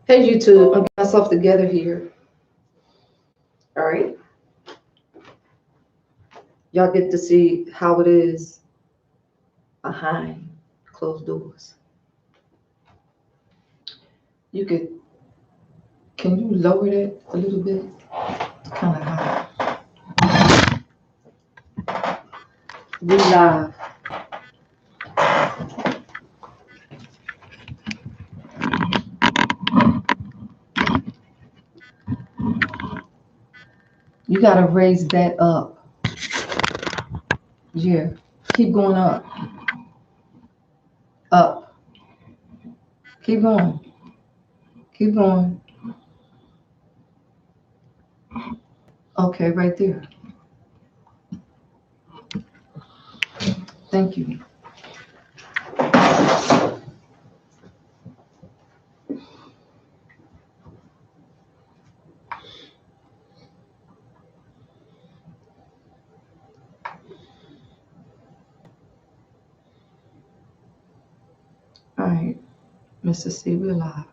Hey YouTube, I'm getting myself together here. All right. Y'all get to see how it is behind closed doors. You could, can you lower that a little bit? It's kind of high. We live. You gotta raise that up. Yeah. Keep going up. Up. Keep going. Keep going. Okay, right there. Thank you. All right, Mr. C, we're live.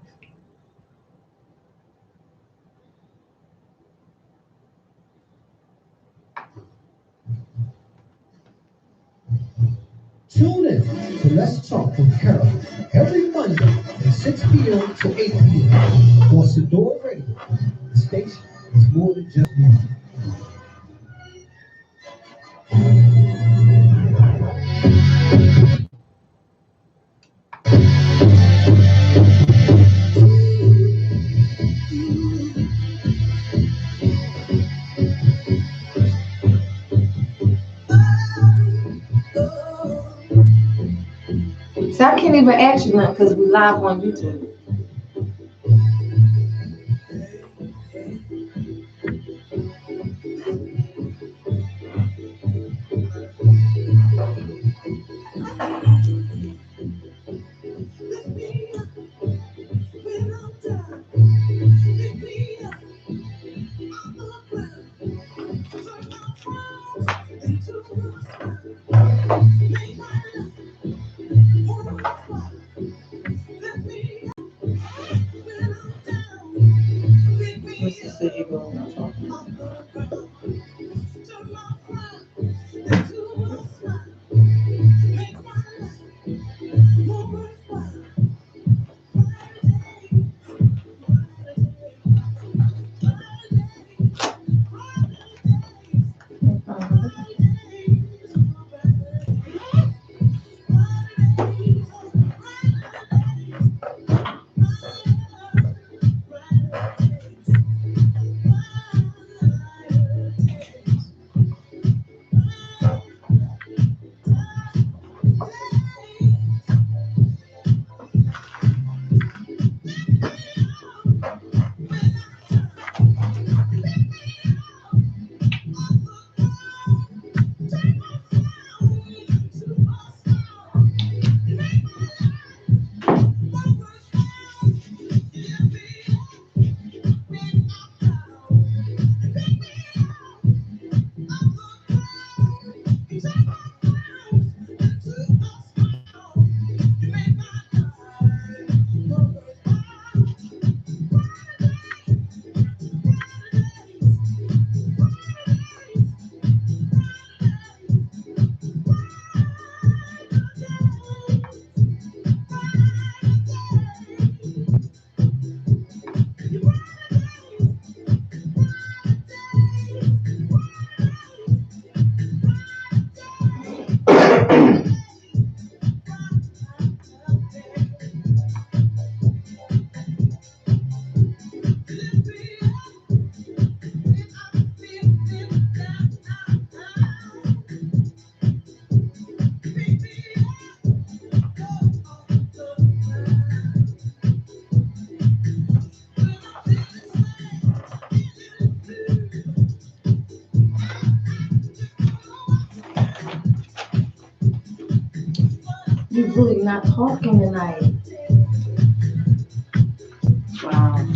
Tune in to Let's Talk with Carol every Monday from 6 p.m. to 8 p.m. on Sedora Radio. The station is more than just music. So I can't even ask you nothing because we live on YouTube. Mr. C, you going to talk? You're really not talking tonight. Wow.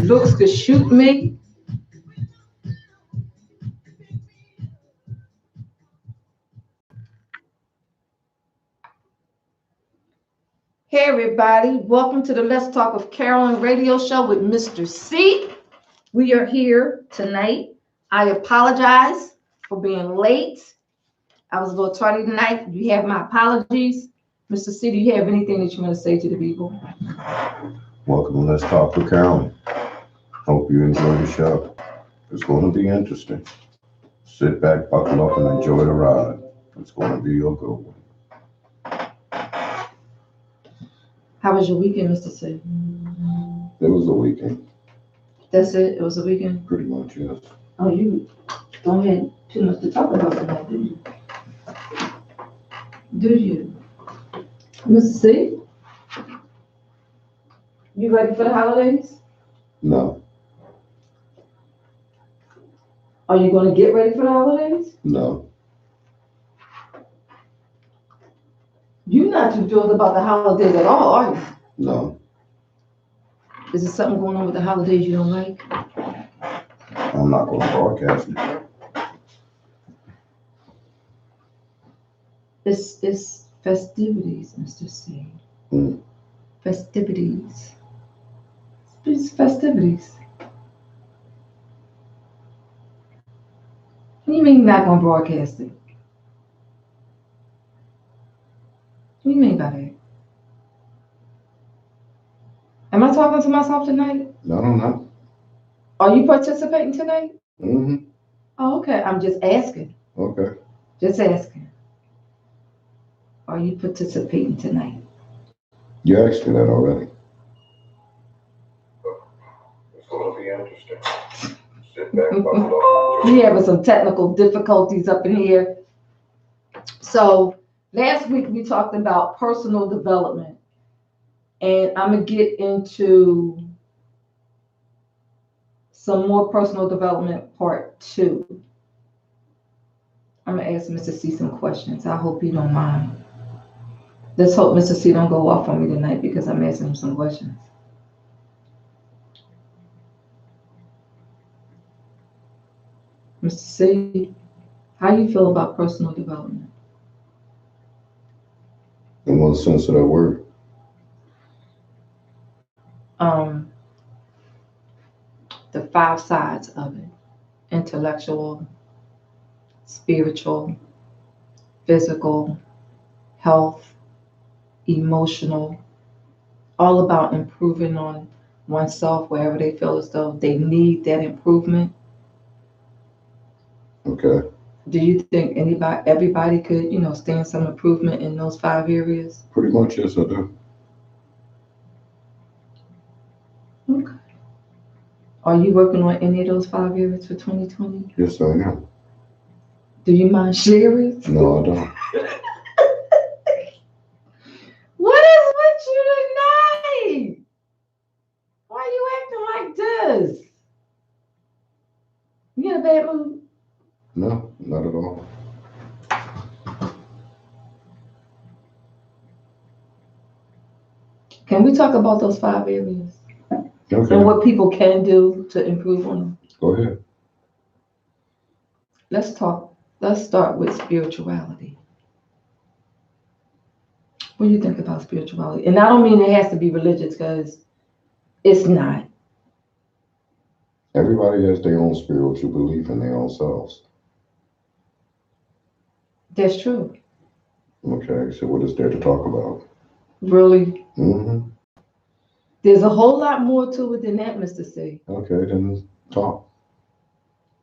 Looks could shoot me. Hey everybody, welcome to the Let's Talk with Carolyn radio show with Mr. C. We are here tonight. I apologize for being late. I was a little tardy tonight. You have my apologies. Mr. C, do you have anything that you want to say to the people? Welcome to Let's Talk with Carolyn. Hope you enjoy the show. It's going to be interesting. Sit back, buckle up, and enjoy the ride. It's going to be a good one. How was your weekend, Mr. C? It was a weekend. That's it? It was a weekend? Pretty much, yes. Oh, you don't have too much to talk about tonight, do you? Do you? Mr. C? You ready for the holidays? No. Are you going to get ready for the holidays? No. You're not too thrilled about the holidays at all, are you? No. Is there something going on with the holidays you don't like? I'm not going to broadcast it. It's festivities, Mr. C. Festivities. It's festivities. What do you mean you're not going to broadcast it? What do you mean by that? Am I talking to myself tonight? No, no, no. Are you participating tonight? Mm-hmm. Oh, okay. I'm just asking. Okay. Just asking. Are you participating tonight? You asked me that already. It's going to be interesting. Sit back, buckle up. We having some technical difficulties up in here. So last week we talked about personal development, and I'm gonna get into some more personal development part 2. I'm gonna ask Mr. C some questions. I hope you don't mind. Let's hope Mr. C don't go off on me tonight because I'm asking him some questions. Mr. C, how you feel about personal development? In what sense of that word? The 5 sides of it: intellectual, spiritual, physical, health, emotional, all about improving on oneself wherever they feel as though they need that improvement. Okay. Do you think everybody could, stand some improvement in those 5 areas? Pretty much, yes, I do. Okay. Are you working on any of those 5 areas for 2020? Yes, I am. Do you mind sharing? No, I don't. What is with you tonight? Why are you acting like this? You in a bad mood? No, not at all. Can we talk about those 5 areas? Okay. And what people can do to improve on them? Go ahead. Let's start with spirituality. What do you think about spirituality? And I don't mean it has to be religious, because it's not. Everybody has their own spiritual belief in their own selves. That's true. Okay, so what is there to talk about? Really? Mm-hmm. There's a whole lot more to it than that, Mr. C. Okay, then talk.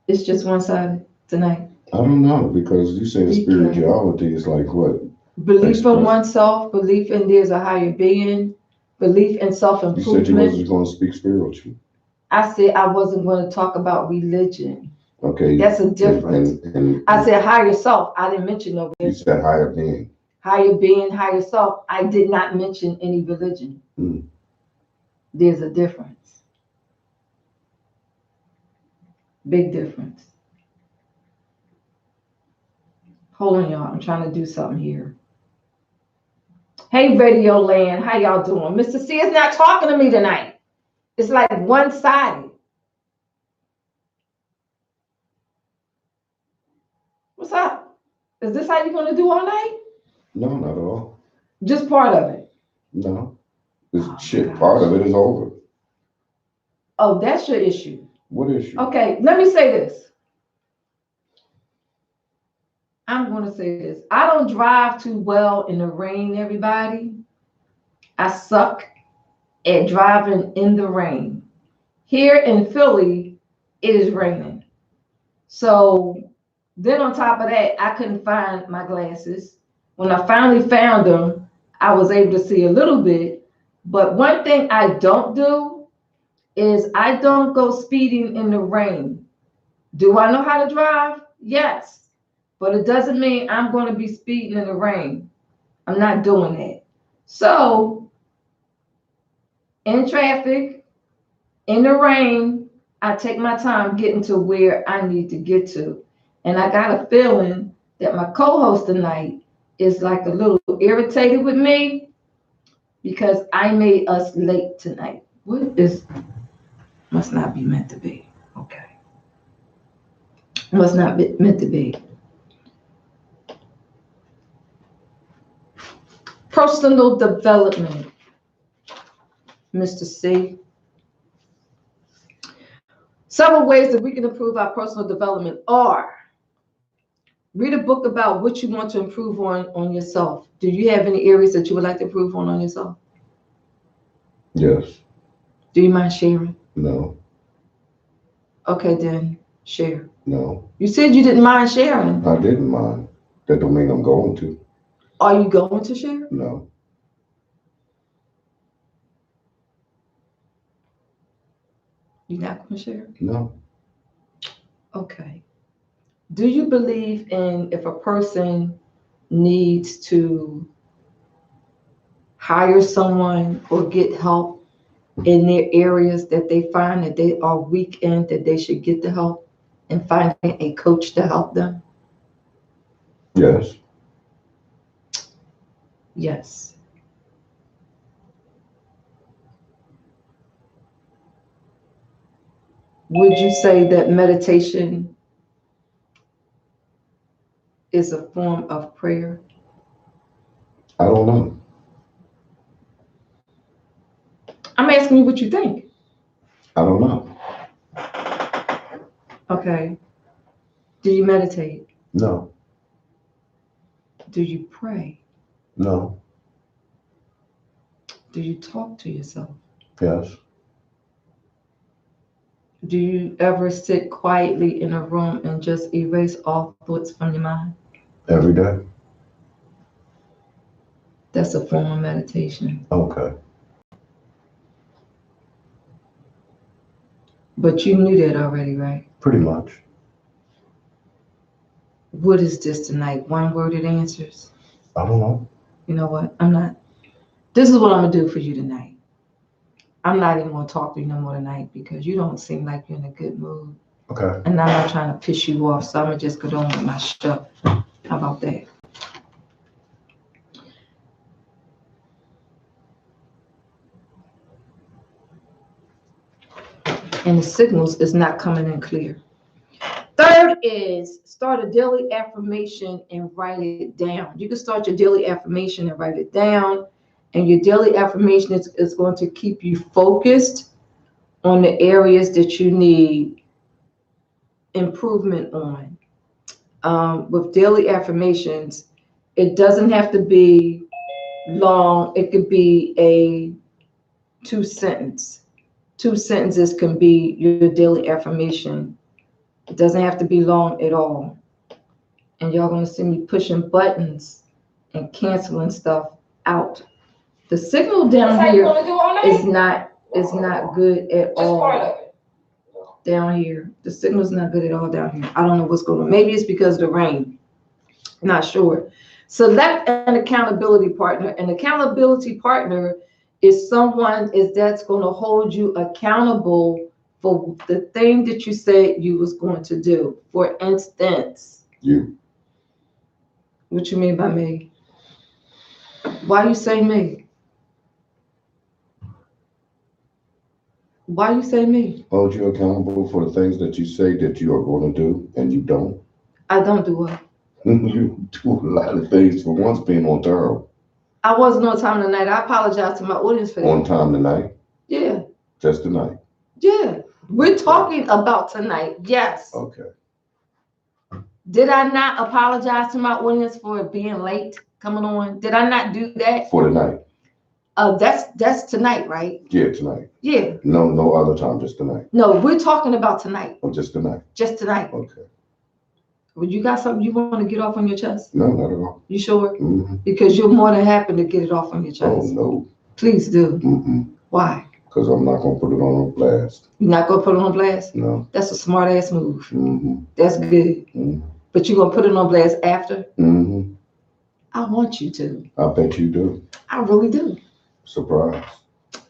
It's just one-sided tonight. I don't know, because you say spirituality is like what? Belief in oneself, belief in there's a higher being, belief in self-improvement. You said you wasn't going to speak spiritual. I said I wasn't going to talk about religion. Okay. That's a difference. And I said higher self. I didn't mention no religion. You said higher being. Higher being, higher self. I did not mention any religion. There's a difference. Big difference. Hold on, y'all. I'm trying to do something here. Hey, Radio Land. How y'all doing? Mr. C is not talking to me tonight. It's like one-sided. What's up? Is this how you're gonna do all night? No, not at all. Just part of it. No. This Oh, shit, gosh. part of it is over. Oh, that's your issue. What issue? Okay, let me say this. I'm gonna say this. I don't drive too well in the rain, everybody. I suck at driving in the rain. Here in Philly, it is raining. So then on top of that, I couldn't find my glasses. When I finally found them, I was able to see a little bit. But one thing I don't do is I don't go speeding in the rain. Do I know how to drive? Yes. But it doesn't mean I'm going to be speeding in the rain. I'm not doing that. So in traffic, in the rain, I take my time getting to where I need to get to. And I got a feeling that my co-host tonight is like a little irritated with me because I made us late tonight. What is, must not be meant to be. Okay. Must not be meant to be. Personal development, Mr. C. Several ways that we can improve our personal development are read a book about what you want to improve on yourself. Do you have any areas that you would like to improve on yourself? Yes. Do you mind sharing? No. Okay, then share. No. You said you didn't mind sharing. I didn't mind. That don't mean I'm going to. Are you going to share? No. You're not going to share? No. Okay. Do you believe in if a person needs to hire someone or get help in their areas that they find that they are weak in, that they should get the help and finding a coach to help them? Yes. Yes. Would you say that meditation is a form of prayer? I don't know. I'm asking you what you think. I don't know. Okay. Do you meditate? No. Do you pray? No. Do you talk to yourself? Yes. Do you ever sit quietly in a room and just erase all thoughts from your mind? Every day. That's a form of meditation. Okay. But you knew that already, right? Pretty much. What is this tonight? One-worded answers? I don't know. You know what? This is what I'm going to do for you tonight. I'm not even going to talk to you no more tonight because you don't seem like you're in a good mood. Okay. And I'm not trying to piss you off, so I'm going to just go on with my stuff. How about that? And the signals is not coming in clear. Third is start a daily affirmation and write it down. You can start your daily affirmation and write it down. And your daily affirmation is going to keep you focused on the areas that you need improvement on. With daily affirmations, it doesn't have to be long. It could be a 2 sentence. 2 sentences can be your daily affirmation. It doesn't have to be long at all. And y'all gonna see me pushing buttons and canceling stuff out. The signal down here is not good at all. Down here, the signal's not good at all down here. I don't know what's going on. Maybe it's because of the rain. Not sure. Select an accountability partner. An accountability partner is someone that's going to hold you accountable for the thing that you said you was going to do. For instance, You. what you mean by me? Why you say me? Why you say me? Hold you accountable for the things that you say that you are going to do and you don't. I don't do what? You do a lot of things for once being on time. I wasn't on time tonight. I apologize to my audience for that. On time tonight? Yeah. Just tonight? Yeah. We're talking about tonight. Yes. Okay. Did I not apologize to my audience for being late coming on? Did I not do that? For tonight? That's tonight, right? Yeah, tonight. Yeah. No other time, just tonight. No, we're talking about tonight. Oh, just tonight. Just tonight. Okay. Well, you got something you want to get off on your chest? No, not at all. You sure? Mm-hmm. Because you're more than happy to get it off on your chest. Oh, no. Please do. Mm-mm. Why? Because I'm not going to put it on blast. You're not going to put it on blast? No. That's a smart ass move. Mm-hmm. That's good. Mm-hmm. But you're going to put it on blast after? Mm-hmm. I want you to. I bet you do. I really do. Surprise.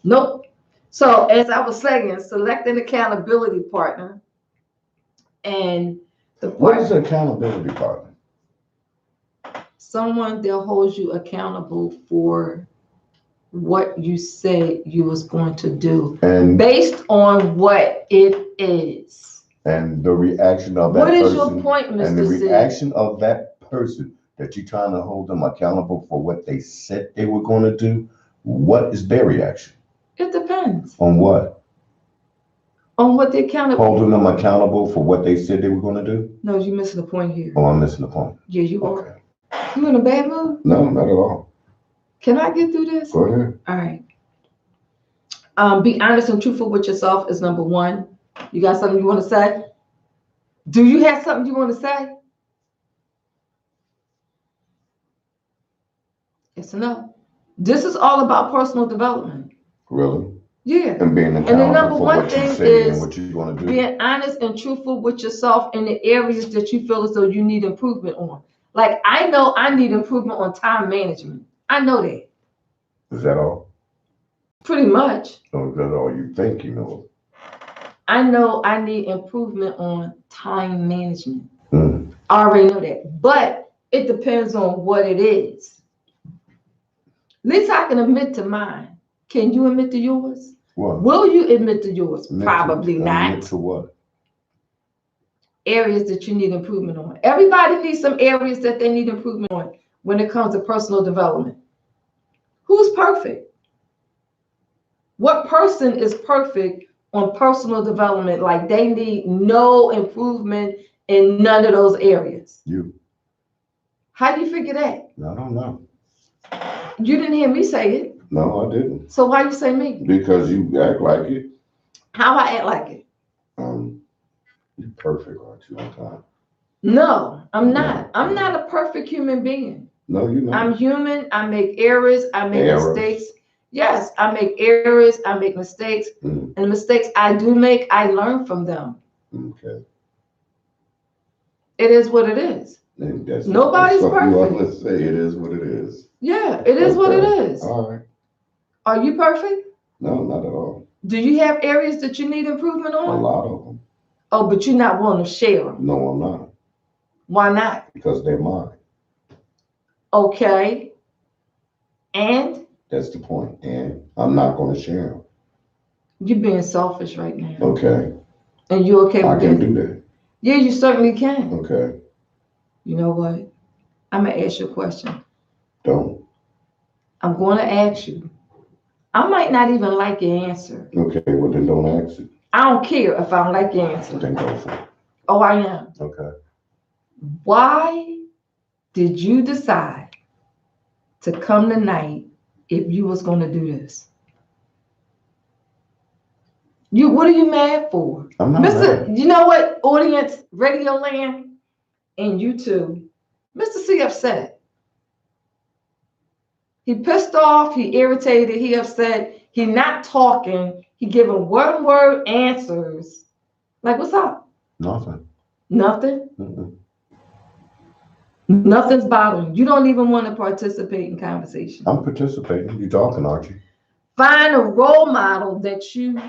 Nope. So as I was saying, select an accountability partner. And the What is an accountability partner? Someone that holds you accountable for what you said you was going to do. And based on what it is. And the reaction of that person. What is person, your point, Mr. and the C? reaction of that person that you're trying to hold them accountable for what they said they were going to do, what is their reaction? It depends. On what? On what they accountable. Holding them accountable for what they said they were going to do? No, you're missing the point here. Oh, I'm missing the point. Yeah, you are. Okay. You in a bad mood? No, not at all. Can I get through this? Go ahead. All right. Be honest and truthful with yourself is number one. You got something you want to say? Do you have something you want to say? Yes or no? This is all about personal development. Really? Yeah. And being accountable and the number for one what thing you say is and what you're going to do. Being honest and truthful with yourself in the areas that you feel as though you need improvement on. Like, I know I need improvement on time management. I know that. Is that all? Pretty much. Or is that all you think you know? I know I need improvement on time management. Mm. I already know that. But it depends on what it is. At least I can admit to mine. Can you admit to yours? What? Will you admit to yours? Admit Probably to, not. Admit to what? Areas that you need improvement on. Everybody needs some areas that they need improvement on when it comes to personal development. Who's perfect? What person is perfect on personal development? Like they need no improvement in none of those areas. You. How do you figure that? I don't know. You didn't hear me say it. No, I didn't. So why you say me? Because you act like it. How I act like it? You're perfect, aren't you, on time? No, I'm not. I'm not a perfect human being. No, you're not. I'm human. I make errors. I make mistakes. Yes, I make errors. I make mistakes. And the mistakes I do make, I learn from them. Okay. It is what it is. Nobody's perfect. You want to say it is what it is. Yeah, it is what it is. All right. Are you perfect? No, not at all. Do you have areas that you need improvement on? A lot of them. Oh, but you're not willing to share them. No, I'm not. Why not? Because they're mine. Okay. And? That's the point. And I'm not going to share them. You're being selfish right now. Okay. And you okay with that? I can do that. Yeah, you certainly can. Okay. You know what? I'm going to ask you a question. Don't. I'm going to ask you. I might not even like your answer. Okay, well then don't ask it. I don't care if I don't like your answer. Then go for it. Oh, I am. Okay. Why did you decide to come tonight if you was going to do this? What are you mad for? I'm not mad. You know what, audience, Radio Land, and you too, Mr. C upset. He pissed off, he irritated, he upset, he not talking, he giving one-word answers. Like, what's up? Nothing. Nothing? Mm-mm. Nothing's bothering you. You don't even want to participate in conversation. I'm participating. You're talking, aren't you? Find a role model that you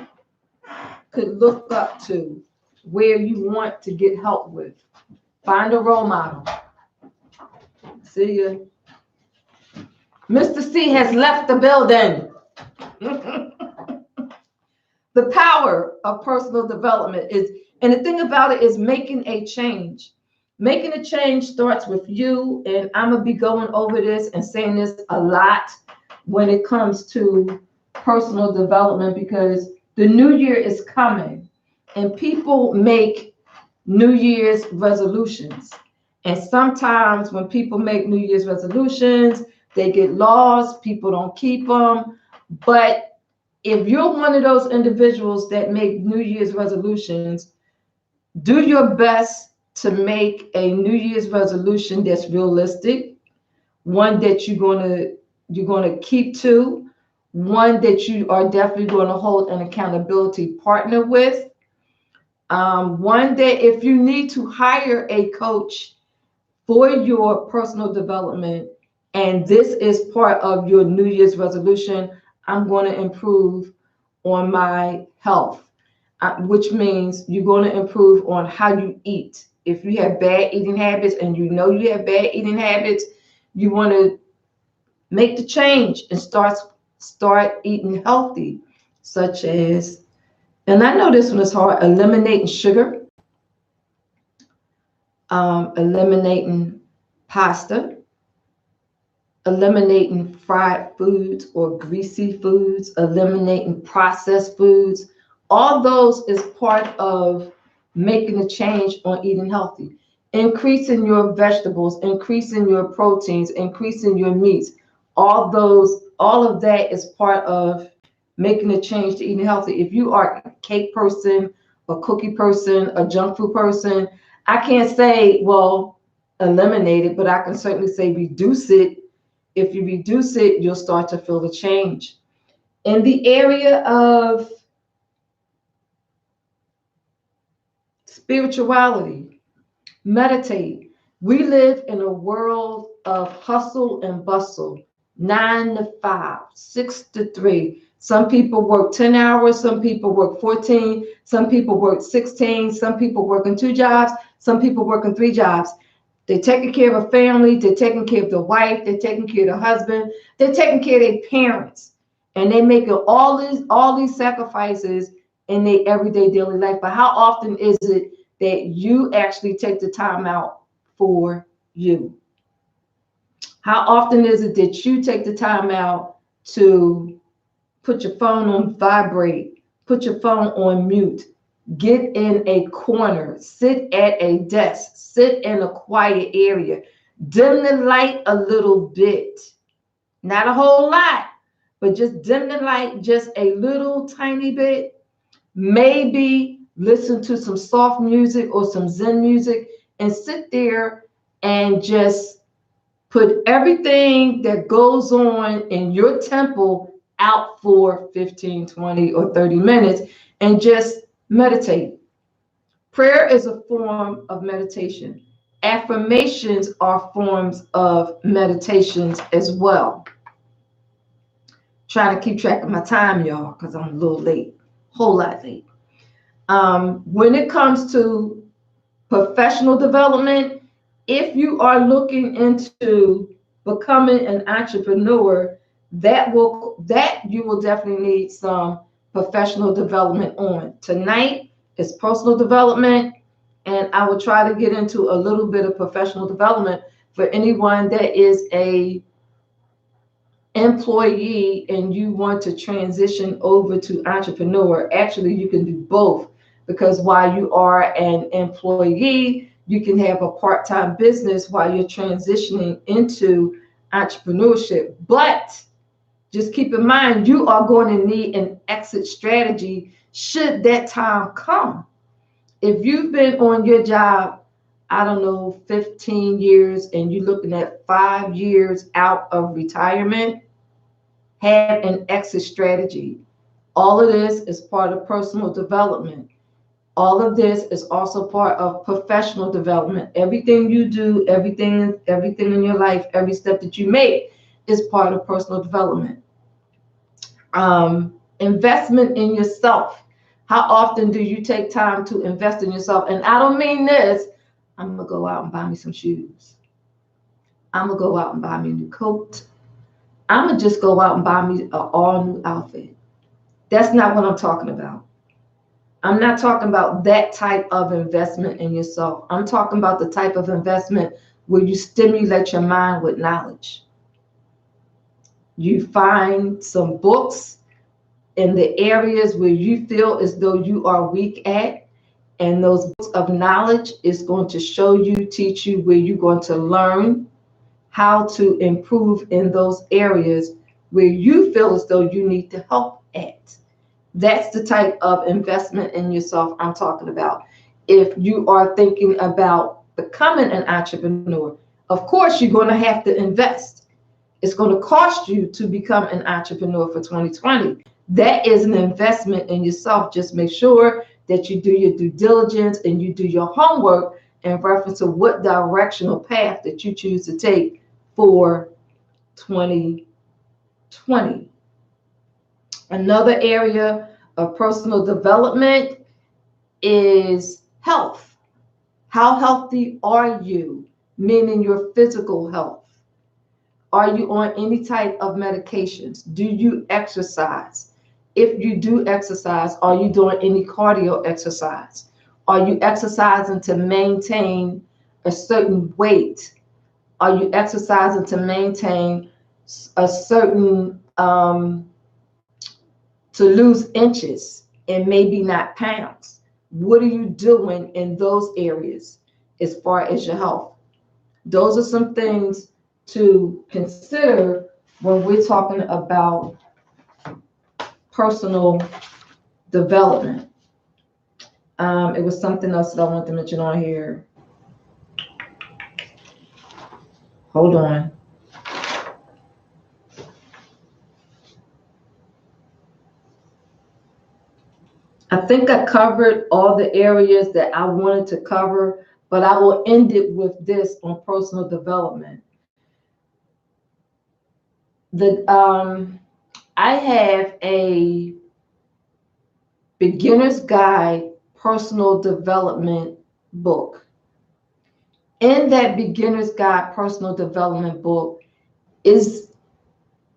could look up to where you want to get help with. Find a role model. See ya. Mr. C has left the building. The power of personal development is, and the thing about it is making a change. Making a change starts with you, and I'm gonna be going over this and saying this a lot when it comes to personal development, because the new year is coming and people make New Year's resolutions. And sometimes when people make New Year's resolutions, they get lost, people don't keep them. But if you're one of those individuals that make New Year's resolutions, do your best to make a New Year's resolution that's realistic, one that you're gonna keep to, one that you are definitely going to hold an accountability partner with. One that if you need to hire a coach for your personal development, and this is part of your New Year's resolution, I'm going to improve on my health, which means you're going to improve on how you eat. If you have bad eating habits and you know you have bad eating habits, you want to make the change and start eating healthy, such as, and I know this one is hard, eliminating sugar, eliminating pasta, eliminating fried foods or greasy foods, eliminating processed foods. All those is part of making a change on eating healthy. Increasing your vegetables, increasing your proteins, increasing your meats. All of that is part of making a change to eating healthy. If you are a cake person, a cookie person, a junk food person, I can't say, well, eliminate it, but I can certainly say reduce it. If you reduce it, you'll start to feel the change. In the area of spirituality, meditate. We live in a world of hustle and bustle, 9 to 5, 6 to 3. Some people work 10 hours, some people work 14, some people work 16, some people working 2 jobs, some people working 3 jobs. They're taking care of a family, they're taking care of the wife, they're taking care of the husband, they're taking care of their parents. And they making all these sacrifices in their everyday daily life. But how often is it that you actually take the time out for you? How often is it that you take the time out to put your phone on vibrate, put your phone on mute, get in a corner, sit at a desk, sit in a quiet area, dim the light a little bit, not a whole lot, but just dim the light just a little tiny bit. Maybe listen to some soft music or some Zen music and sit there and just put everything that goes on in your temple out for 15, 20, or 30 minutes and just meditate. Prayer is a form of meditation. Affirmations are forms of meditations as well. Trying to keep track of my time, y'all, because I'm a little late, whole lot late. When it comes to professional development, if you are looking into becoming an entrepreneur, that you will definitely need some professional development on. Tonight is personal development, and I will try to get into a little bit of professional development for anyone that is a employee and you want to transition over to entrepreneur. Actually, you can do both, because while you are an employee, you can have a part-time business while you're transitioning into entrepreneurship. But just keep in mind, you are going to need an exit strategy should that time come. If you've been on your job, I don't know, 15 years, and you're looking at 5 years out of retirement, have an exit strategy. All of this is part of personal development. All of this is also part of professional development. Everything you do, everything in your life, every step that you make is part of personal development. Investment in yourself. How often do you take time to invest in yourself? And I don't mean this, I'm gonna go out and buy me some shoes. I'm gonna go out and buy me a new coat. I'm gonna just go out and buy me an all new outfit. That's not what I'm talking about. I'm not talking about that type of investment in yourself. I'm talking about the type of investment where you stimulate your mind with knowledge. You find some books in the areas where you feel as though you are weak at, and those books of knowledge is going to show you, teach you where you're going to learn how to improve in those areas where you feel as though you need to help at. That's the type of investment in yourself I'm talking about. If you are thinking about becoming an entrepreneur, of course you're going to have to invest. It's going to cost you to become an entrepreneur for 2020. That is an investment in yourself. Just make sure that you do your due diligence and you do your homework in reference to what directional path that you choose to take for 2020. Another area of personal development is health. How healthy are you? Meaning your physical health. Are you on any type of medications? Do you exercise? If you do exercise, are you doing any cardio exercise? Are you exercising to maintain a certain weight? Are you exercising to maintain a certain, to lose inches and maybe not pounds? What are you doing in those areas as far as your health? Those are some things to consider when we're talking about personal development. It was something else that I wanted to mention on here. Hold on. I think I covered all the areas that I wanted to cover, but I will end it with this on personal development. I have a beginner's guide personal development book. In that beginner's guide personal development book is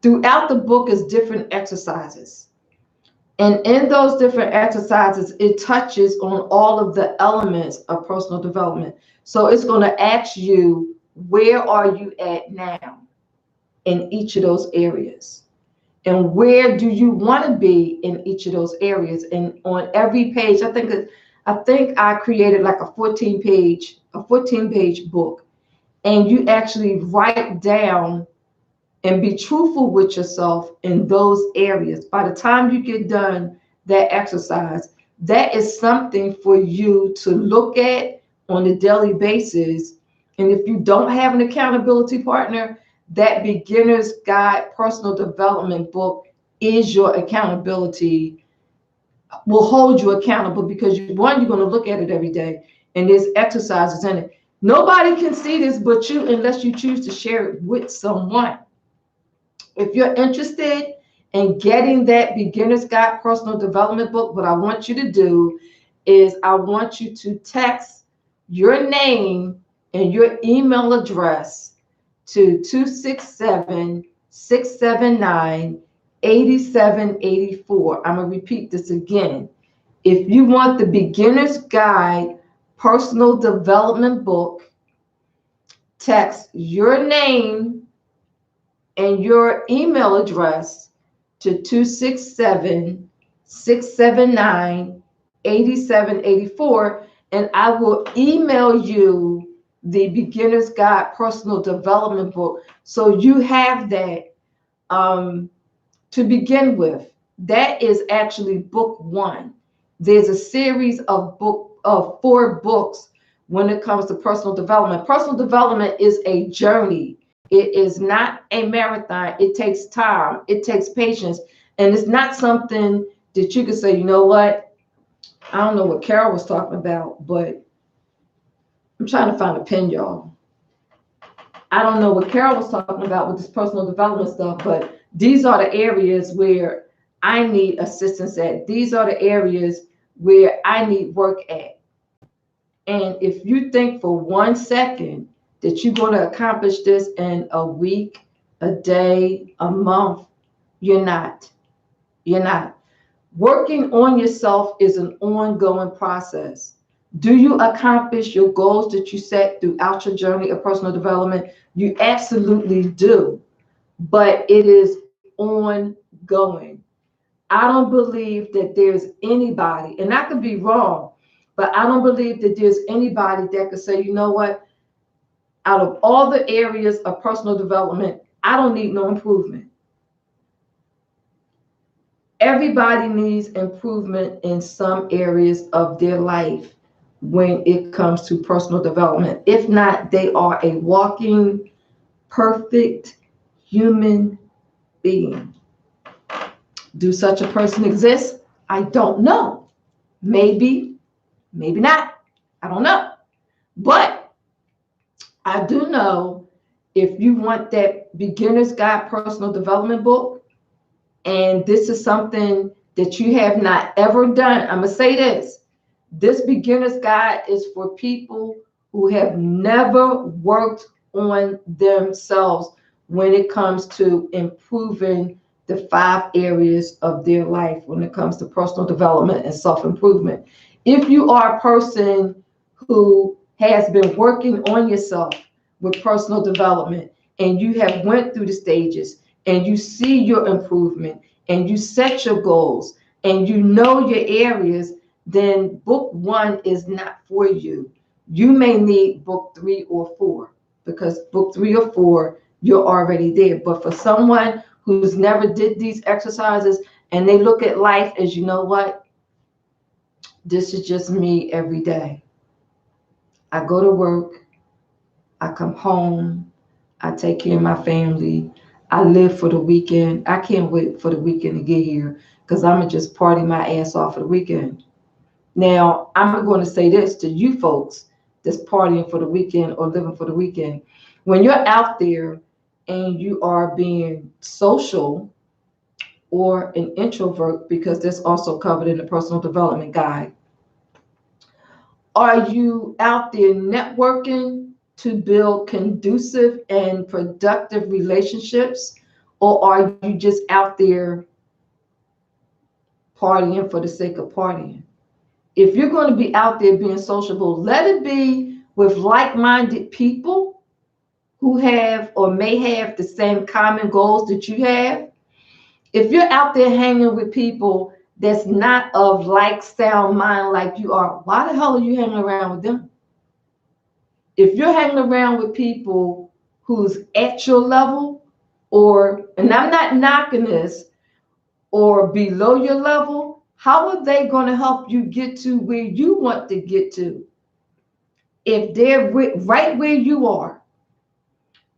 throughout the book is different exercises. And in those different exercises, it touches on all of the elements of personal development. So it's going to ask you, where are you at now in each of those areas? And where do you want to be in each of those areas? And on every page, I think I created like a 14-page book. And you actually write down and be truthful with yourself in those areas. By the time you get done that exercise, that is something for you to look at on a daily basis. And if you don't have an accountability partner, that beginner's guide personal development book is your accountability, will hold you accountable, because you're going to look at it every day and there's exercises in it. Nobody can see this but you unless you choose to share it with someone. If you're interested in getting that beginner's guide personal development book, what I want you to do is I want you to text your name and your email address to 267-679-8784. I'm going to repeat this again. If you want the beginner's guide personal development book, text your name and your email address to 267-679-8784, and I will email you the beginner's guide personal development book, so you have that to begin with. That is actually book one. There's a series of 4 books when it comes to personal development. Personal development is a journey. It is not a marathon. It takes time. It takes patience. And it's not something that you can say, you know what? I don't know what Carol was talking about, but I'm trying to find a pen, y'all. I don't know what Carol was talking about with this personal development stuff, but these are the areas where I need assistance at. These are the areas where I need work at. And if you think for 1 second that you're going to accomplish this in a week, a day, a month, you're not. You're not. Working on yourself is an ongoing process. Do you accomplish your goals that you set throughout your journey of personal development? You absolutely do, but it is ongoing. I don't believe that there's anybody, and I could be wrong, but I don't believe that there's anybody that could say, you know what, out of all the areas of personal development, I don't need no improvement. Everybody needs improvement in some areas of their life when it comes to personal development. If not, they are a walking, perfect human being. Do such a person exist? I don't know. Maybe, maybe not. I don't know. But I do know if you want that beginner's guide personal development book, and this is something that you have not ever done, I'm going to say this. This beginner's guide is for people who have never worked on themselves when it comes to improving the 5 areas of their life when it comes to personal development and self-improvement. If you are a person who has been working on yourself with personal development and you have went through the stages and you see your improvement and you set your goals and you know your areas, then book 1 is not for you. You may need book 3 or 4, because book 3 or 4, you're already there. But for someone who's never did these exercises and they look at life as, you know what, this is just me every day. I go to work, I come home, I take care of my family, I live for the weekend. I can't wait for the weekend to get here because I'm going to just party my ass off for the weekend. Now, I'm going to say this to you folks that's partying for the weekend or living for the weekend. When you're out there and you are being social or an introvert, because that's also covered in the personal development guide, are you out there networking to build conducive and productive relationships? Or are you just out there partying for the sake of partying? If you're going to be out there being sociable, let it be with like-minded people who have or may have the same common goals that you have. If you're out there hanging with people that's not of like sound mind like you are, why the hell are you hanging around with them? If you're hanging around with people who's at your level, or, and I'm not knocking this, or below your level, how are they going to help you get to where you want to get to if they're right where you are?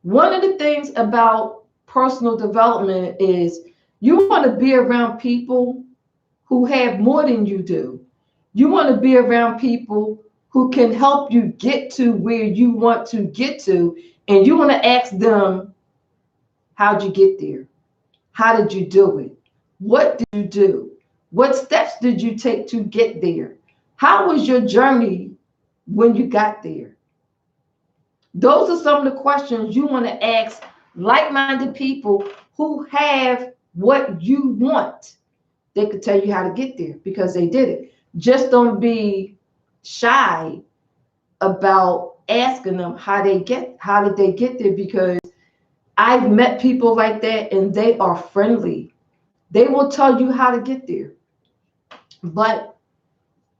One of the things about personal development is you want to be around people who have more than you do. You want to be around people who can help you get to where you want to get to, and you want to ask them, how'd you get there? How did you do it? What did you do? What steps did you take to get there? How was your journey when you got there? Those are some of the questions you want to ask like-minded people who have what you want. They could tell you how to get there because they did it. Just don't be shy about asking them how did they get there, because I've met people like that and they are friendly. They will tell you how to get there. But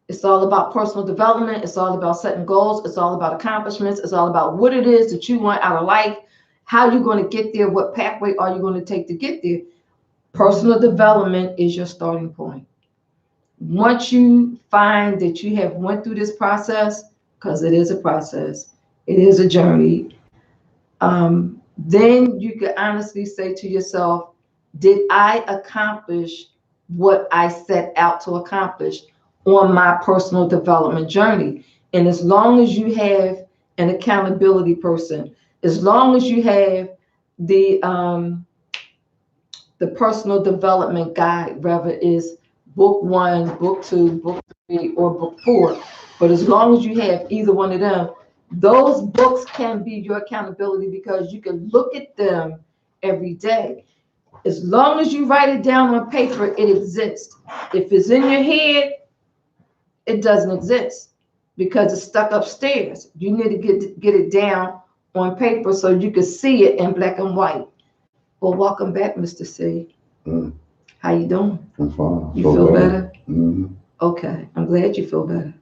it's all about personal development. It's all about setting goals. It's all about accomplishments. It's all about what it is that you want out of life, how you're going to get there, what pathway are you going to take to get there. Personal development is your starting point. Once you find that you have went through this process, because it is a process, it is a journey, then you can honestly say to yourself, did I accomplish what I set out to accomplish on my personal development journey? And as long as you have an accountability person, as long as you have the personal development guide, whether it's book 1, book 2, book 3, or book 4, but as long as you have either one of them, those books can be your accountability because you can look at them every day. As long as you write it down on paper, it exists. If it's in your head, it doesn't exist because it's stuck upstairs. You need to get it down on paper so you can see it in black and white. Well, welcome back, Mr. C. Mm. How you doing? I'm fine. You feel better? Mm-hmm. Okay, I'm glad you feel better.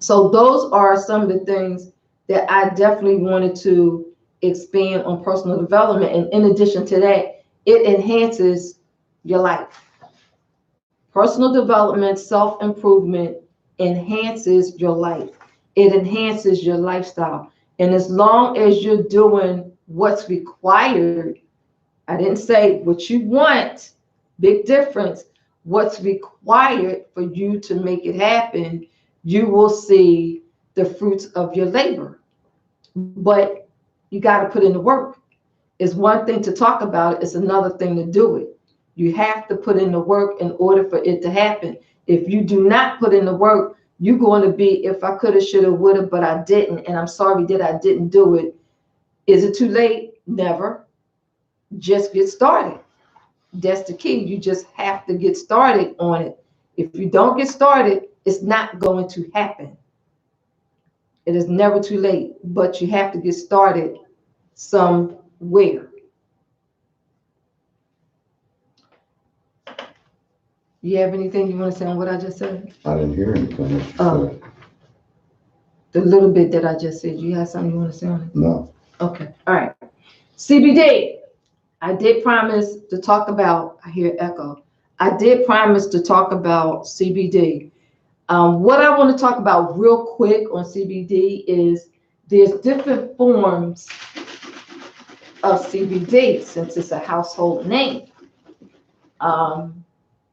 So those are some of the things that I definitely wanted to expand on personal development. And in addition to that, it enhances your life. Personal development, self-improvement enhances your life. It enhances your lifestyle. And as long as you're doing what's required, I didn't say what you want, big difference. What's required for you to make it happen, you will see the fruits of your labor. But you got to put in the work. It's one thing to talk about it, it's another thing to do it. You have to put in the work in order for it to happen. If you do not put in the work, you're going to be, if I coulda, shoulda, woulda, but I didn't, and I'm sorry that I didn't do it. Is it too late? Never. Just get started. That's the key. You just have to get started on it. If you don't get started, it's not going to happen. It is never too late, but you have to get started somewhere. You have anything you want to say on what I just said? I didn't hear anything that you said. The little bit that I just said. You have something you want to say on it? No. Okay. All right. CBD. I did promise to talk about, I hear echo. I did promise to talk about CBD. What I want to talk about real quick on CBD is there's different forms of CBD since it's a household name.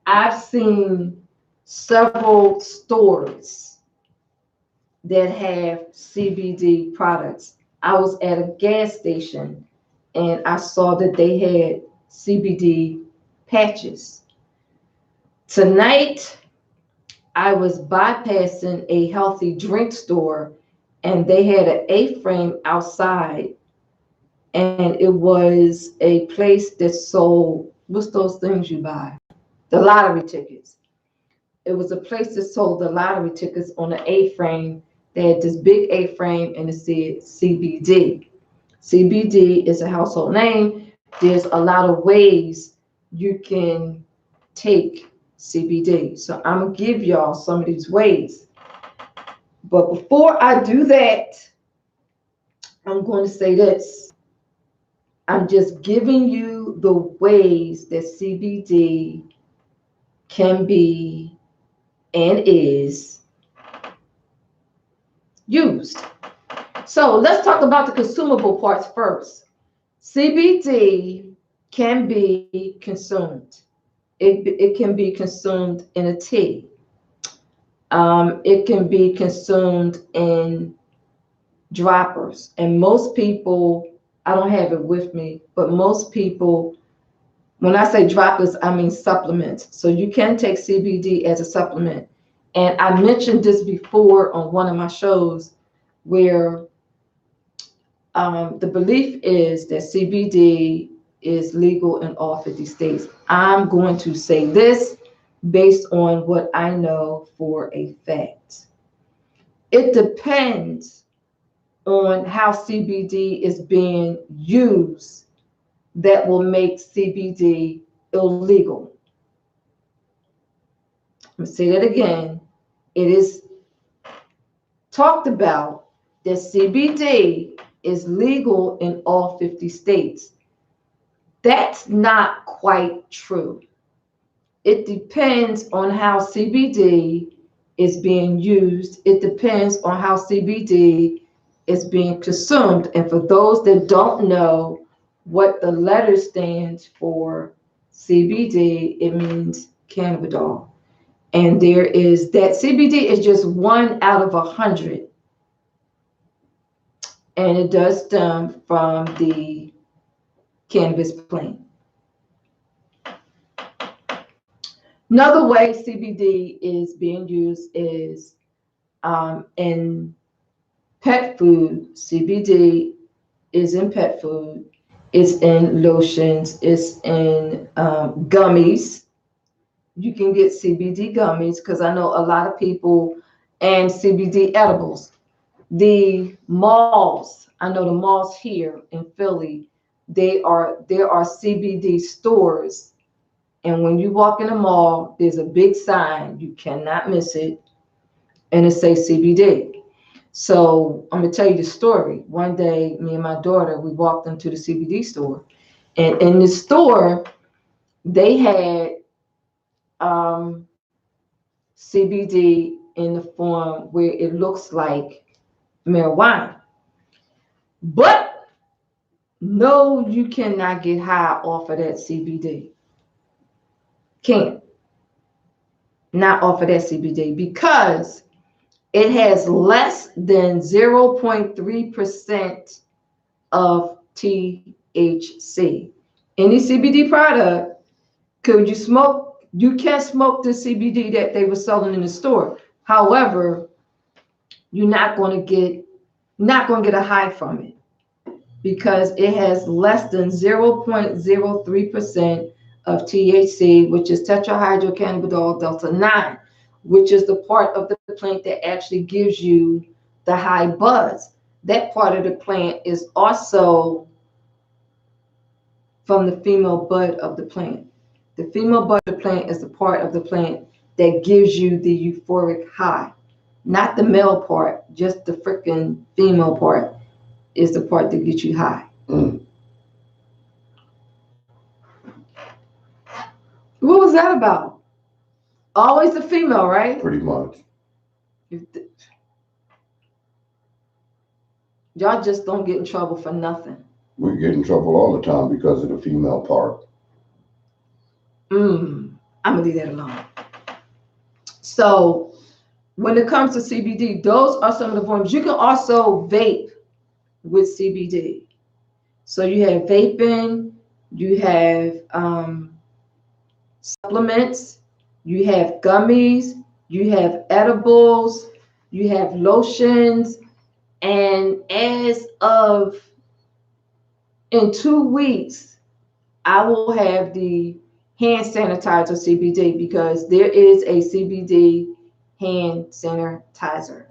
I've seen several stores that have CBD products. I was at a gas station and I saw that they had CBD patches. Tonight, I was bypassing a healthy drink store and they had an A-frame outside, and it was a place that sold, what's those things you buy? The lottery tickets. It was a place that sold the lottery tickets on an A-frame. They had this big A-frame and it said CBD. CBD is a household name. There's a lot of ways you can take CBD. So I'm gonna give y'all some of these ways. But before I do that, I'm going to say this. I'm just giving you the ways that CBD can be and is used. So let's talk about the consumable parts first. CBD can be consumed. It can be consumed in a tea. It can be consumed in droppers. And most people, I don't have it with me, but most people, when I say droppers, I mean supplements. So you can take CBD as a supplement. And I mentioned this before on one of my shows where the belief is that CBD is legal in all 50 states. I'm going to say this based on what I know for a fact. It depends on how CBD is being used that will make CBD illegal. I'm going to say that again. It is talked about that CBD is legal in all 50 states. That's not quite true. It depends on how CBD is being used. It depends on how CBD is being consumed. And for those that don't know what the letter stands for, CBD, it means cannabidiol. And there is that CBD is just 1 out of 100. And it does stem from the cannabis plant. Another way CBD is being used is in pet food. CBD is in pet food. It's in lotions. It's in gummies. You can get CBD gummies because I know a lot of people, and CBD edibles. The malls, I know the malls here in Philly, there are CBD stores. And when you walk in the mall, there's a big sign, you cannot miss it, and it says CBD. So I'm gonna tell you the story. One day, me and my daughter, we walked into the CBD store, and in the store, they had CBD in the form where it looks like marijuana. But no, you cannot get high off of that CBD. Can't. Not off of that CBD because it has less than 0.3% of THC. Any CBD product, could you smoke? You can smoke the CBD that they were selling in the store. However, you're not going to get a high from it because it has less than 0.03% of THC, which is tetrahydrocannabinol delta 9, which is the part of the plant that actually gives you the high buzz. That part of the plant is also from the female bud of the plant. The female bud of the plant is the part of the plant that gives you the euphoric high, not the male part, just the freaking female part is the part that gets you high. What was that about? Always the female, right? Pretty much. Y'all just don't get in trouble for nothing. We get in trouble all the time because of the female part. I'm gonna leave that alone. So when it comes to CBD, those are some of the forms. You can also vape with CBD. So you have vaping, you have supplements, you have gummies, you have edibles, you have lotions, and as of in 2 weeks, I will have the hand sanitizer CBD because there is a CBD hand sanitizer.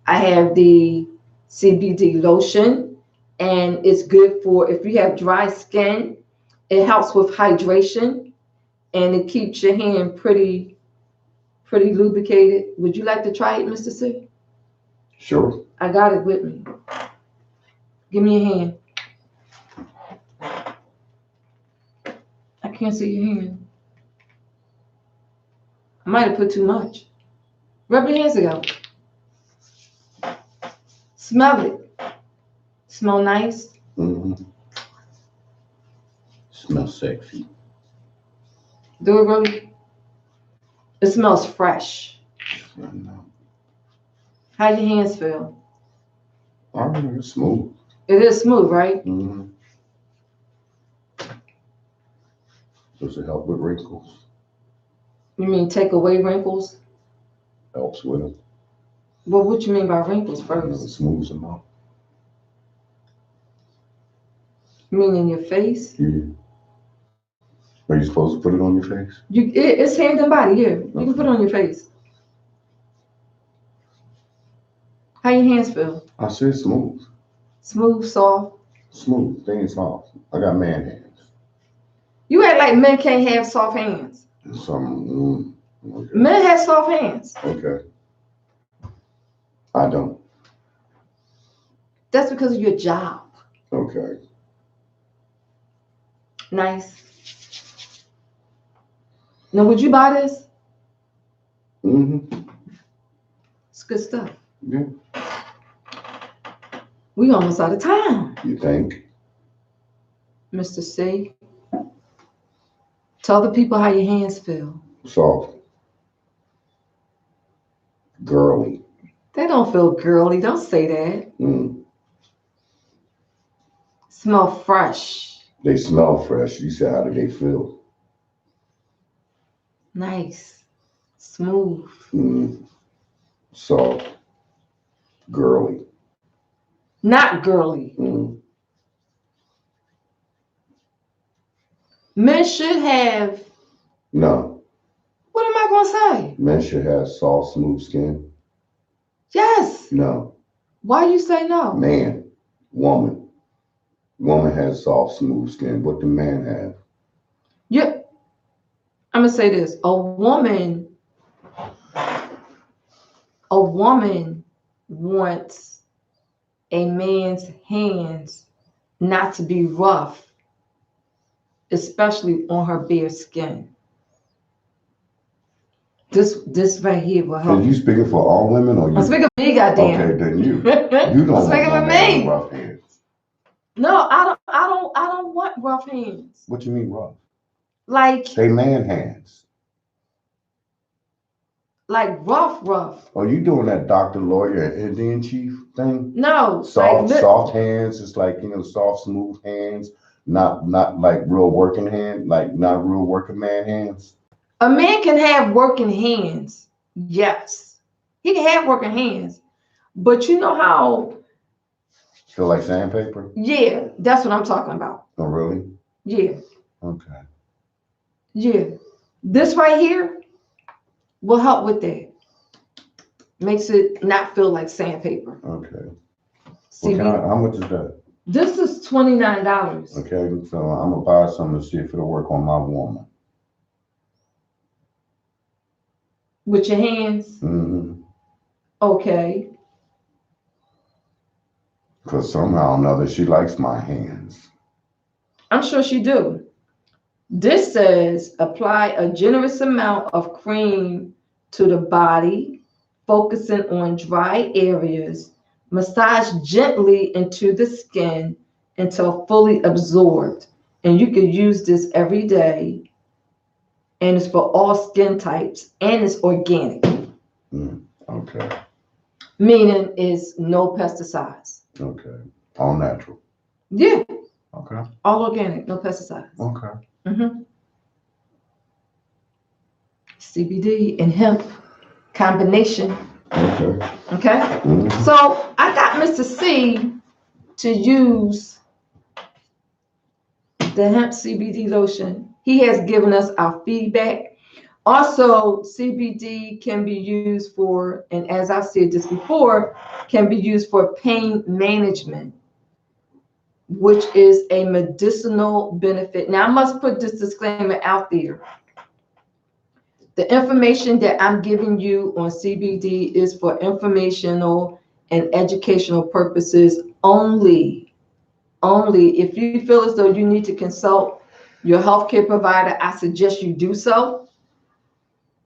I have the CBD lotion, and it's good for if you have dry skin. It helps with hydration, and it keeps your hand pretty lubricated. Would you like to try it, Mr. C? Sure. I got it with me. Give me your hand. I can't see your hand. I might have put too much. Rub your hands together. Smell it. Smell nice. Smells sexy. Do it really. It smells fresh. How your hands feel? It's smooth. It is smooth, right? Does it help with wrinkles? You mean take away wrinkles? Helps with them. Well, what you mean by wrinkles It first? smooths them out. You mean in your face? Yeah. Are you supposed to put it on your face? It's hand and body, yeah. You can put it on your face. How your hands feel? I said smooth. Smooth, soft? Smooth. They ain't soft. I got man hands. You act like men can't have soft hands. Some. Okay. Men have soft hands. Okay. I don't. That's because of your job. Okay. Nice. Now, would you buy this? It's good stuff. Yeah. We almost out of time. You think? Mr. C, tell the people how your hands feel. Soft. Girly. They don't feel girly. Don't say that. Smell fresh. They smell fresh. You said, how do they feel? Nice. Smooth. Soft. Girly. Not girly. Men should have. No. What am I gonna say? Men should have soft, smooth skin. Yes. No. Why you say no? Man, woman. Woman has soft, smooth skin. What do man have? Yeah. I'm gonna say this. A woman wants a man's hands not to be rough, especially on her bare skin. This right here will help. Are you speaking for all women or you? I'm speaking for me, goddamn. Okay, then you. You don't want speaking no for man me. with rough hands. No, I don't want rough hands. What you mean rough? Like They man hands. Like rough. Are you doing that doctor, lawyer, and Indian chief thing? No. Soft hands. It's like, soft, smooth hands. Not like real working hand, like not real working man hands. A man can have working hands. Yes. He can have working hands. But you know how? Feel like sandpaper? Yeah, that's what I'm talking about. Oh, really? Yeah. Okay. Yeah. This right here will help with that. Makes it not feel like sandpaper. Okay. CBD. Well, how much is that? This is $29. Okay, so I'm gonna buy some to see if it'll work on my woman. With your hands? Mm-hmm. Okay. Because somehow or another she likes my hands. I'm sure she do. This says apply a generous amount of cream to the body, focusing on dry areas. Massage gently into the skin until fully absorbed. And you can use this every day. And it's for all skin types. And it's organic. Okay. Meaning it's no pesticides. Okay. All natural. Yeah. Okay. All organic, no pesticides. Okay. CBD and hemp combination. Okay. Okay. Mm-hmm. So I got Mr. C to use the hemp CBD lotion. He has given us our feedback. Also, CBD can be used for, and as I've said this before, can be used for pain management, which is a medicinal benefit. Now, I must put this disclaimer out there. The information that I'm giving you on CBD is for informational and educational purposes only. Only. If you feel as though you need to consult your healthcare provider, I suggest you do so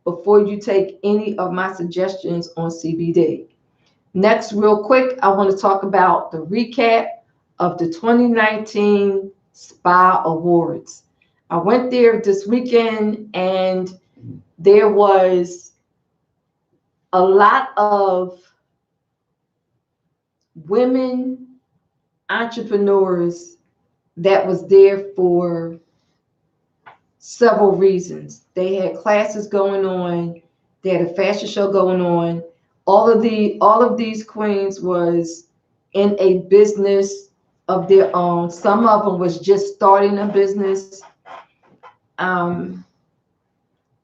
before you take any of my suggestions on CBD. Next, real quick, I want to talk about the recap of the 2019 Spa Awards. I went there this weekend and there was a lot of women entrepreneurs that was there for several reasons. They had classes going on, they had a fashion show going on. All of these queens was in a business of their own. Some of them was just starting a business.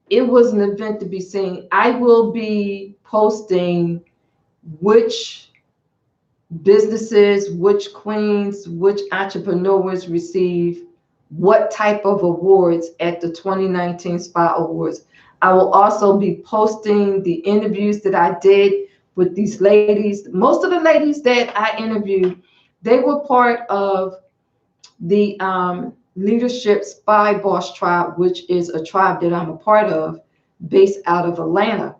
It was an event to be seen. I will be posting which businesses, which queens, which entrepreneurs receive what type of awards at the 2019 Spa Awards. I will also be posting the interviews that I did with these ladies. Most of the ladies that I interviewed, they were part of the Leadership Spy Boss Tribe, which is a tribe that I'm a part of based out of Atlanta.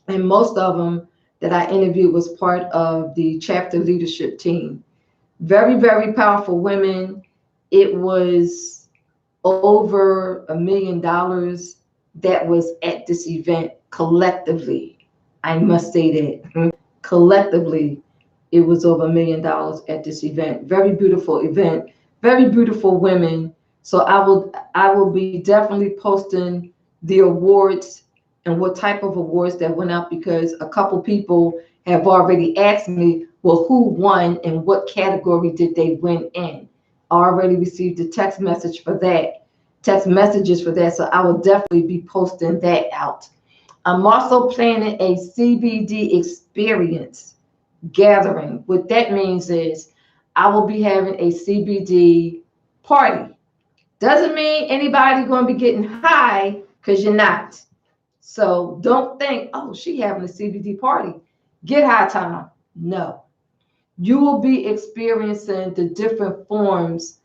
And most of them that I interviewed was part of the chapter leadership team. Very, very powerful women. It was over $1 million that was at this event collectively. I must say that collectively, it was over $1 million at this event. Very beautiful event, very beautiful women. So I will be definitely posting the awards and what type of awards that went out, because a couple people have already asked me, well, who won and what category did they win in? I already received a text message for that. text messages for that. So I will definitely be posting that out. I'm also planning a CBD experience gathering. What that means is I will be having a CBD party. Doesn't mean anybody going to be getting high, because you're not. So don't think, oh, she having a CBD party. Get high time. No. You will be experiencing the different forms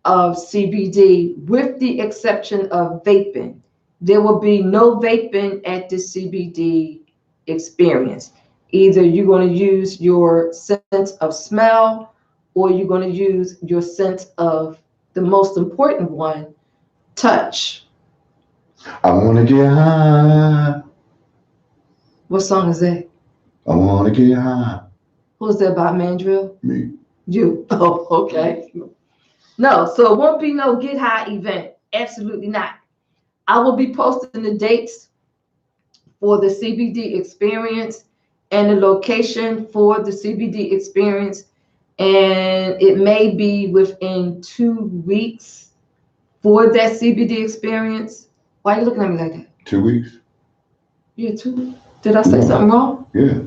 of CBD with the exception of vaping. There will be no vaping at the CBD experience. Either you're going to use your sense of smell, or you're going to use your sense of the most important one, touch. I wanna get high. What song is that? I wanna get high. Who's that by, Mandrill? Me. You. Oh, okay. No, so it won't be no get high event. Absolutely not. I will be posting the dates for the CBD experience and the location for the CBD experience. And it may be within 2 weeks for that CBD experience. Why are you looking at me like that? 2 weeks? Yeah, 2. Did I say something wrong? Yeah.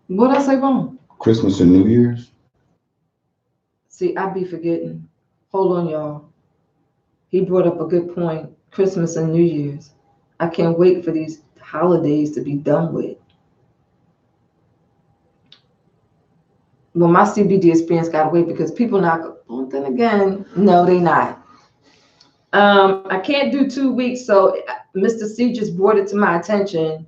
What did I say wrong? Christmas and New Year's? See, I be forgetting. Hold on, y'all. He brought up a good point. Christmas and New Year's. I can't wait for these holidays to be done with. Well, my CBD experience got to wait because people not. Well, then again, no, they not. I can't do 2 weeks, so Mr. C just brought it to my attention.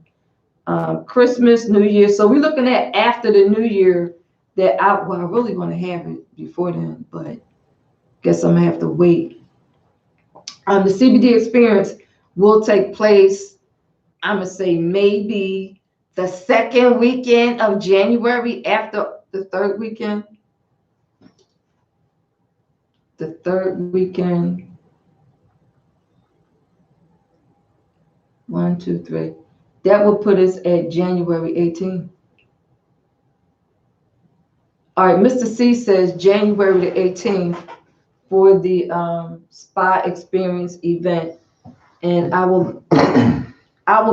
Christmas, New Year. So we're looking at after the New Year that I really want to have it before then, but guess I'm gonna have to wait. The CBD experience will take place, I'm gonna say maybe the second weekend of January after the third weekend. The third weekend. 1, 2, 3. That will put us at January 18th. All right, Mr. C says January the 18th for the spa experience event, and I will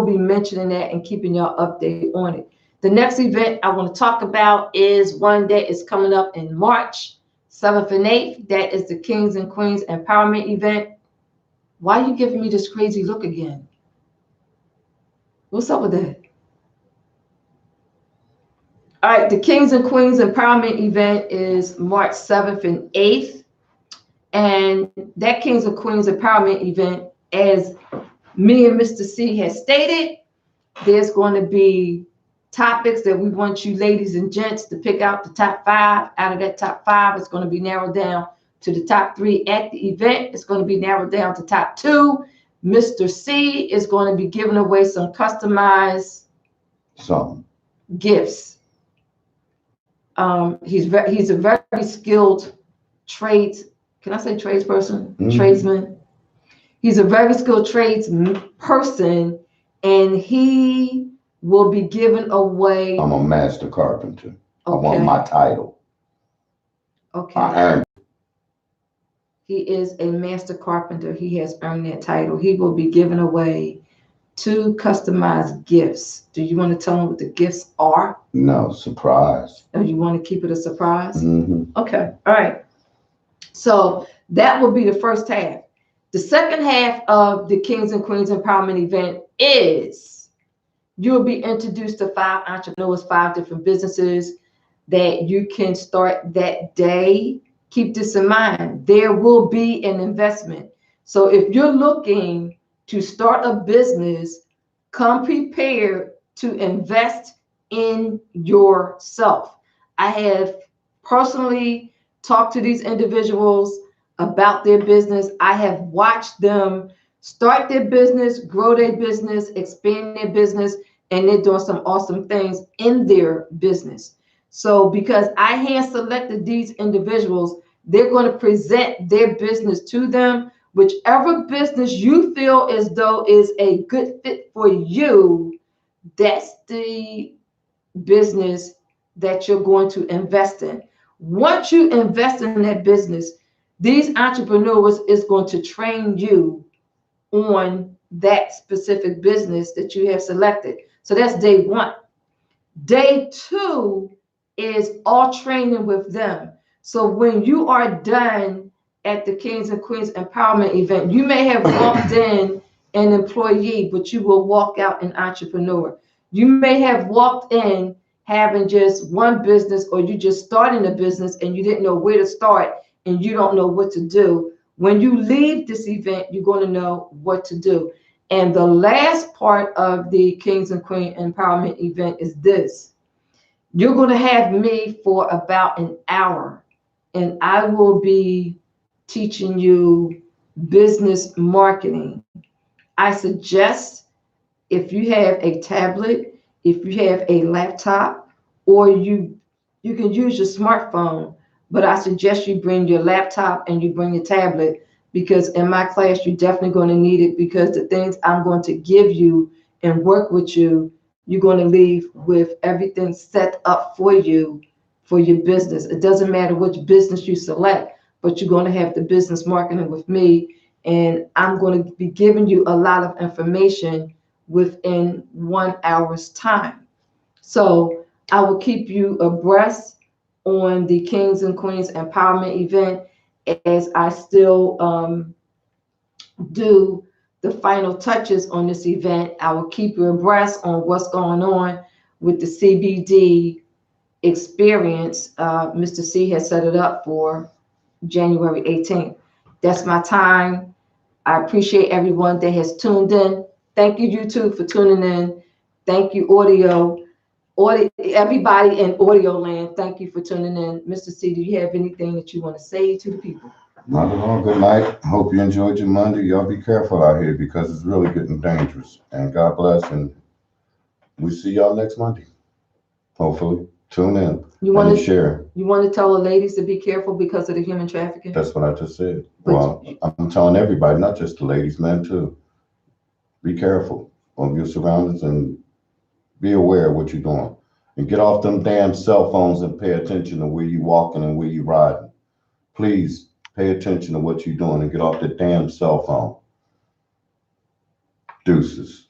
be mentioning that and keeping y'all updated on it. The next event I want to talk about is one that is coming up in March 7th and 8th. That is the Kings and Queens Empowerment Event. Why are you giving me this crazy look again? What's up with that? All right, the Kings and Queens Empowerment Event is March 7th and 8th. And that Kings and Queens Empowerment Event, as me and Mr. C has stated, there's going to be topics that we want you ladies and gents to pick out the top 5. Out of that top 5, it's going to be narrowed down to the top 3 at the event. It's going to be narrowed down to top 2. Mr. C is going to be giving away some customized gifts. He's a very skilled can I say tradesperson? Mm-hmm. Tradesman. He's a very skilled tradesperson, and he will be giving away. I'm a master carpenter. Okay. I want my title. Okay. He is a master carpenter. He has earned that title. He will be giving away 2 customized gifts. Do you want to tell him what the gifts are? No, surprise. Oh, you want to keep it a surprise? Mm-hmm. Okay. All right. So that will be the first half. The second half of the Kings and Queens Empowerment Event is you'll be introduced to 5 entrepreneurs, 5 different businesses that you can start that day. Keep this in mind. There will be an investment. So if you're looking to start a business, come prepared to invest in yourself. I have personally talked to these individuals about their business. I have watched them start their business, grow their business, expand their business, and they're doing some awesome things in their business. So because I hand selected these individuals, they're going to present their business to them. Whichever business you feel as though is a good fit for you, that's the business that you're going to invest in. Once you invest in that business, These entrepreneurs is going to train you on that specific business that you have selected. So that's day one. Day two is all training with them. So when you are done at the Kings and Queens Empowerment event, you may have walked in an employee, but you will walk out an entrepreneur. You may have walked in having just one business, or you just starting a business and you didn't know where to start and you don't know what to do. When you leave this event, you're going to know what to do. And the last part of the Kings and Queen Empowerment event is this. You're going to have me for about an hour, and I will be teaching you business marketing. I suggest, if you have a tablet, if you have a laptop, or you can use your smartphone, but I suggest you bring your laptop and you bring your tablet, because in my class you're definitely going to need it, because the things I'm going to give you and work with you, you're going to leave with everything set up for you for your business. It doesn't matter which business you select, but you're going to have the business marketing with me, and I'm going to be giving you a lot of information within 1 hour's time. So I will keep you abreast on the Kings and Queens Empowerment event as I still do the final touches on this event. I will keep you abreast on what's going on with the CBD experience. Mr. C has set it up for January 18th. That's my time. I appreciate everyone that has tuned in. Thank you, YouTube, for tuning in. Thank you, audio, everybody in audio land. Thank you for tuning in. Mr. C, do you have anything that you want to say to the people? Not at all. Good night. Hope you enjoyed your Monday. Y'all be careful out here because it's really getting dangerous. And God bless. And we see y'all next Monday. Hopefully. Tune in and share. You want to tell the ladies to be careful because of the human trafficking? That's what I just said. But well, I'm telling everybody, not just the ladies, men too. Be careful of your surroundings and be aware of what you're doing. And get off them damn cell phones and pay attention to where you're walking and where you're riding. Please pay attention to what you're doing and get off the damn cell phone. Deuces.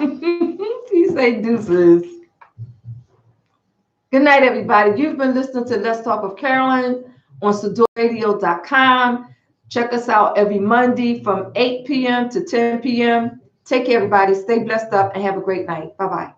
You say deuces. Good night, everybody. You've been listening to Let's Talk with Carolyn on SadorRadio.com. Check us out every Monday from 8 p.m. to 10 p.m. Take care, everybody. Stay blessed up and have a great night. Bye-bye.